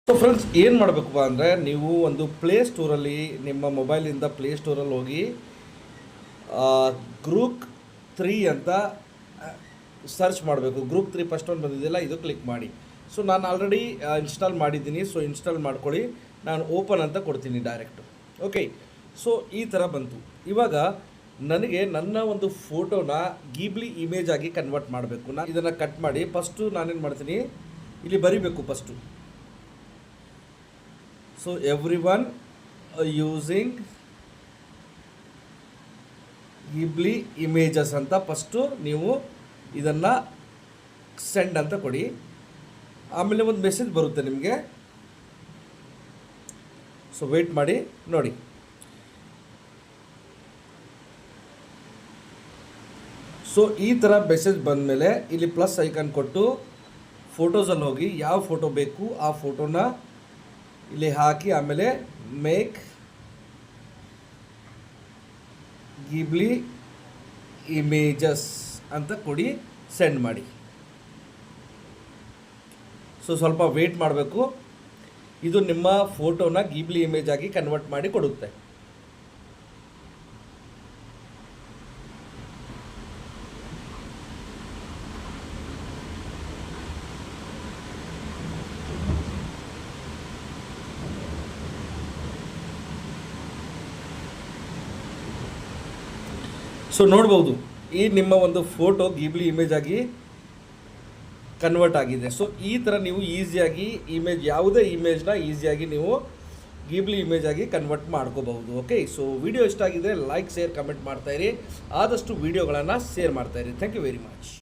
So friends ಏನು ಮಾಡಬೇಕಪ್ಪ ಅಂದರೆ ನೀವು ಒಂದು ಪ್ಲೇಸ್ಟೋರಲ್ಲಿ ನಿಮ್ಮ ಮೊಬೈಲಿಂದ ಪ್ಲೇಸ್ಟೋರಲ್ಲಿ ಹೋಗಿ ಗ್ರೂಪ್ 3 ಅಂತ ಸರ್ಚ್ ಮಾಡಬೇಕು. ಗ್ರೂಪ್ 3 ಫಸ್ಟ್ ಒಂದು ಬಂದಿದೆಯಲ್ಲ, ಇದು ಕ್ಲಿಕ್ ಮಾಡಿ. ಸೊ ನಾನು ಆಲ್ರೆಡಿ ಇನ್ಸ್ಟಾಲ್ ಮಾಡಿದ್ದೀನಿ. ಸೊ ಇನ್ಸ್ಟಾಲ್ ಮಾಡ್ಕೊಳ್ಳಿ. ನಾನು ಓಪನ್ ಅಂತ ಕೊಡ್ತೀನಿ ಡೈರೆಕ್ಟು. ಓಕೆ, ಸೊ ಈ ಥರ ಬಂತು. ಇವಾಗ ನನಗೆ ನನ್ನ ಒಂದು ಫೋಟೋನ ಗೀಬ್ಲಿ ಇಮೇಜ್ ಆಗಿ ಕನ್ವರ್ಟ್ ಮಾಡಬೇಕು. ನಾನು ಇದನ್ನು ಕಟ್ ಮಾಡಿ ಫಸ್ಟು ನಾನೇನು ಮಾಡ್ತೀನಿ, ಇಲ್ಲಿ ಬರಿಬೇಕು first. So everyone using Ghibli images ಅಂತ ಫಸ್ಟು ನೀವು ಇದನ್ನು ಸೆಂಡ್ ಅಂತ ಕೊಡಿ. ಆಮೇಲೆ ಒಂದು ಮೆಸೇಜ್ ಬರುತ್ತೆ ನಿಮಗೆ. ಸೊ ವೆಯ್ಟ್ ಮಾಡಿ ನೋಡಿ. ಸೊ ಈ ಥರ ಮೆಸೇಜ್ ಬಂದಮೇಲೆ ಇಲ್ಲಿ ಪ್ಲಸ್ ಐಕಾನ್ ಕೊಟ್ಟು ಫೋಟೋಸಲ್ಲಿ ಹೋಗಿ ಯಾವ ಫೋಟೋ ಬೇಕು ಆ ಫೋಟೋನ ಇಲ್ಲಿ ಹಾಕಿ ಆಮೇಲೆ ಮೇಕ್ ಗಿಬ್ಲಿ ಇಮೇಜಸ್ ಅಂತ ಕೊಡಿ, ಸೆಂಡ್ ಮಾಡಿ. ಸೊ ಸ್ವಲ್ಪ ವೆಯ್ಟ್ ಮಾಡಬೇಕು. ಇದು ನಿಮ್ಮ ಫೋಟೋನ ಗಿಬ್ಲಿ ಇಮೇಜ್ ಆಗಿ ಕನ್ವರ್ಟ್ ಮಾಡಿ ಕೊಡುತ್ತೆ. ಸೊ ನೋಡ್ಬೋದು, ಈ ನಿಮ್ಮ ಒಂದು ಫೋಟೋ ಗಿಬ್ಲಿ ಇಮೇಜ್ ಆಗಿ ಕನ್ವರ್ಟ್ ಆಗಿದೆ. ಸೊ ಈ ಥರ ನೀವು ಈಸಿಯಾಗಿ ಯಾವುದೇ ಇಮೇಜ್ನ ಈಸಿಯಾಗಿ ನೀವು ಗಿಬ್ಲಿ ಇಮೇಜ್ ಆಗಿ ಕನ್ವರ್ಟ್ ಮಾಡ್ಕೋಬಹುದು. ಓಕೆ, ಸೊ ವಿಡಿಯೋ ಇಷ್ಟ ಆಗಿದ್ರೆ ಲೈಕ್, ಶೇರ್, ಕಮೆಂಟ್ ಮಾಡ್ತಾಯಿರಿ. ಆದಷ್ಟು ವಿಡಿಯೋಗಳನ್ನು ಶೇರ್ ಮಾಡ್ತಾಯಿರಿ. Thank you very much.